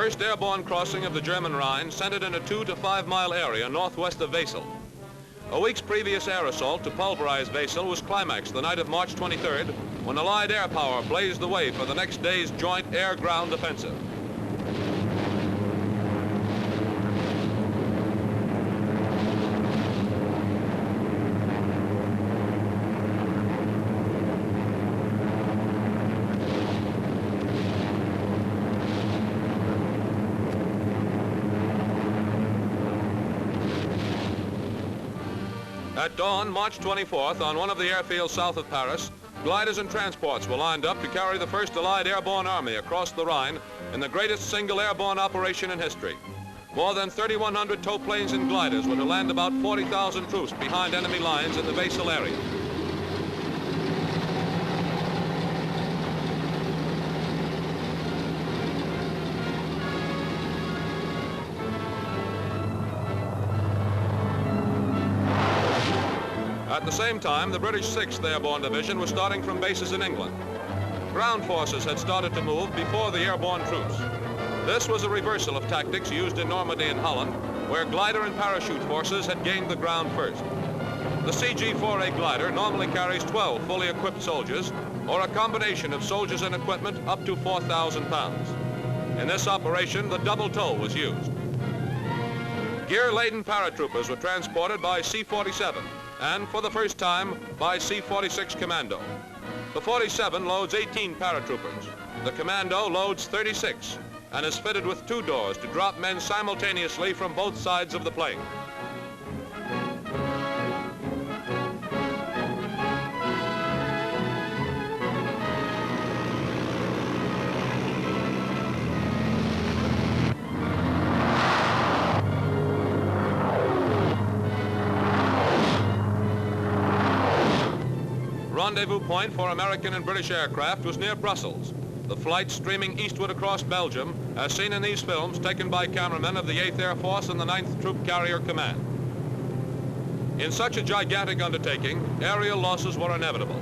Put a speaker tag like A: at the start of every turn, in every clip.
A: first airborne crossing of the German Rhine centered in a 2 to 5 mile area northwest of Basel. A week's previous air assault to pulverize Basel was climaxed the night of March 23rd when Allied air power blazed the way for the next day's joint air-ground offensive. At dawn, March 24th, on one of the airfields south of Paris, gliders and transports were lined up to carry the first Allied airborne army across the Rhine in the greatest single airborne operation in history. More than 3,100 tow planes and gliders were to land about 40,000 troops behind enemy lines in the Basel area. At the same time, the British 6th Airborne Division was starting from bases in England. Ground forces had started to move before the airborne troops. This was a reversal of tactics used in Normandy and Holland, where glider and parachute forces had gained the ground first. The CG-4A glider normally carries 12 fully equipped soldiers, or a combination of soldiers and equipment up to 4,000 pounds. In this operation, the double tow was used. Gear-laden paratroopers were transported by C-47, and for the first time by C-46 Commando. The 47 loads 18 paratroopers. The Commando loads 36 and is fitted with 2 doors to drop men simultaneously from both sides of the plane. Rendezvous point for American and British aircraft was near Brussels. The flight streaming eastward across Belgium, as seen in these films taken by cameramen of the 8th Air Force and the 9th Troop Carrier Command. In such a gigantic undertaking, aerial losses were inevitable.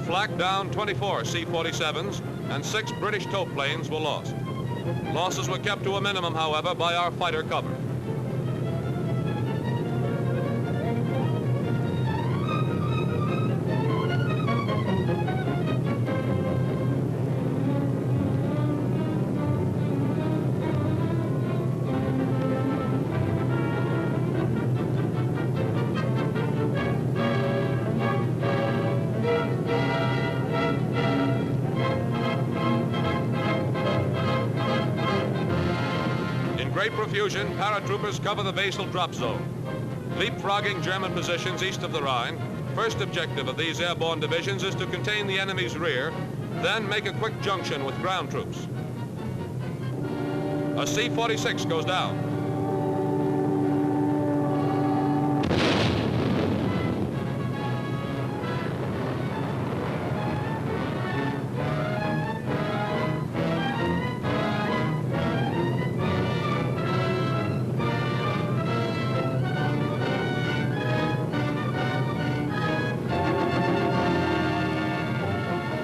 A: Flak down 24 C-47s and 6 British tow planes were lost. Losses were kept to a minimum, however, by our fighter cover. Great profusion, paratroopers cover the Basel drop zone. Leapfrogging German positions east of the Rhine, first objective of these airborne divisions is to contain the enemy's rear, then make a quick junction with ground troops. A C-46 goes down.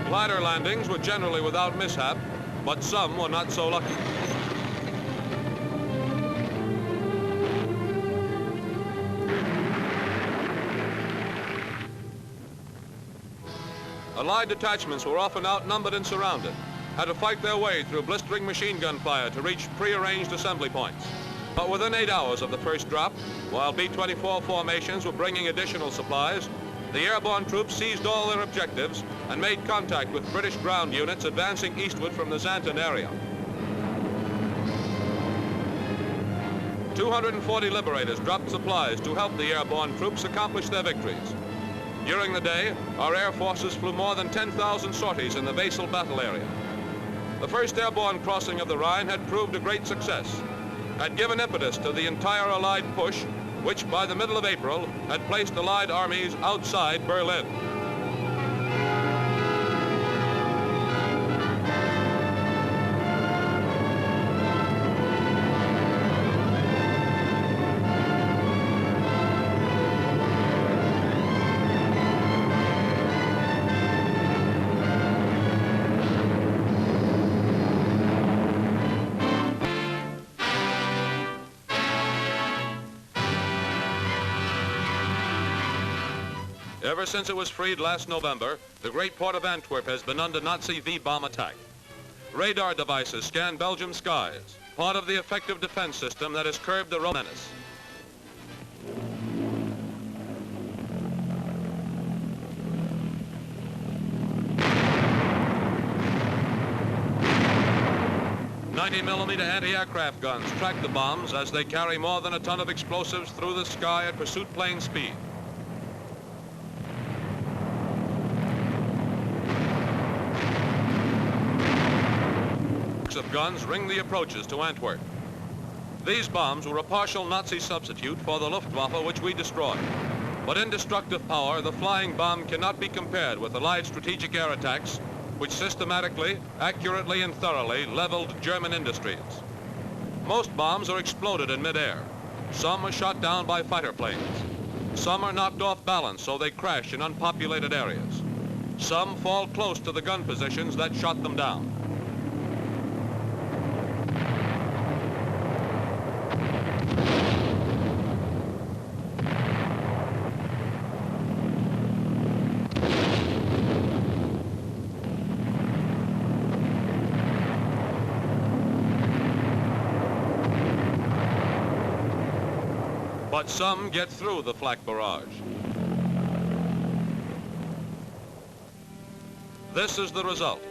A: Glider landings were generally without mishap, but some were not so lucky. Allied detachments were often outnumbered and surrounded, had to fight their way through blistering machine gun fire to reach prearranged assembly points. But within 8 hours of the first drop, while B-24 formations were bringing additional supplies, the airborne troops seized all their objectives and made contact with British ground units advancing eastward from the Xanten area. 240 liberators dropped supplies to help the airborne troops accomplish their victories. During the day, our air forces flew more than 10,000 sorties in the Basel battle area. The first airborne crossing of the Rhine had proved a great success, had given impetus to the entire Allied push, which by the middle of April had placed Allied armies outside Berlin. Ever since it was freed last November, the great port of Antwerp has been under Nazi V-bomb attack. Radar devices scan Belgium's skies, part of the effective defense system that has curbed the Rhine menace. .90mm anti-aircraft guns track the bombs as they carry more than a ton of explosives through the sky at pursuit plane speed. Of guns ring the approaches to Antwerp. These bombs were a partial Nazi substitute for the Luftwaffe, which we destroyed. But in destructive power, the flying bomb cannot be compared with Allied strategic air attacks, which systematically, accurately, and thoroughly leveled German industries. Most bombs are exploded in midair. Some are shot down by fighter planes. Some are knocked off balance, so they crash in unpopulated areas. Some fall close to the gun positions that shot them down. But some get through the flak barrage. This is the result.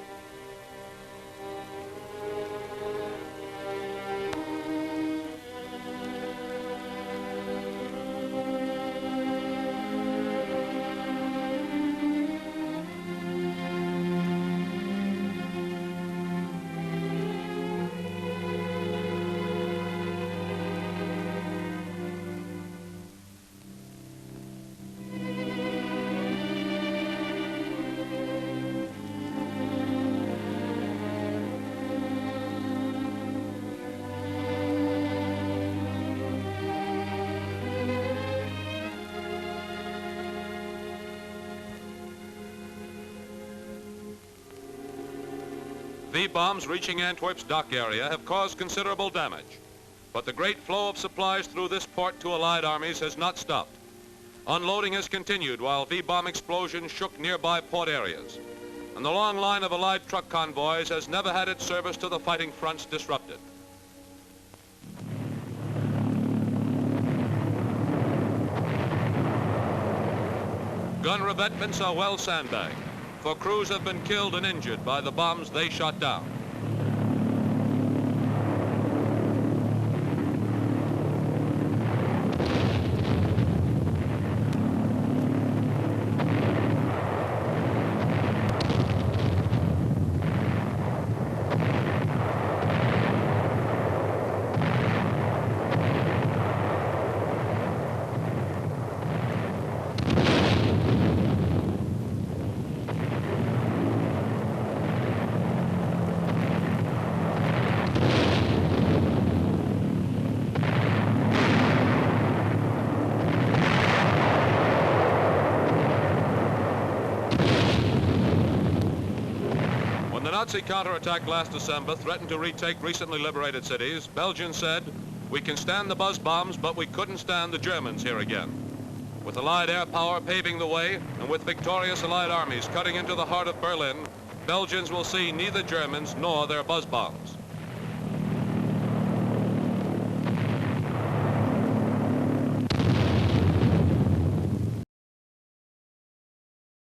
A: V-bombs reaching Antwerp's dock area have caused considerable damage, but the great flow of supplies through this port to Allied armies has not stopped. Unloading has continued while V-bomb explosions shook nearby port areas, and the long line of Allied truck convoys has never had its service to the fighting fronts disrupted. Gun revetments are well sandbagged, for crews have been killed and injured by the bombs they shot down. The Nazi counterattack last December threatened to retake recently liberated cities. Belgians said, "We can stand the buzz bombs, but we couldn't stand the Germans here again." With Allied air power paving the way, and with victorious Allied armies cutting into the heart of Berlin, Belgians will see neither Germans nor their buzz bombs.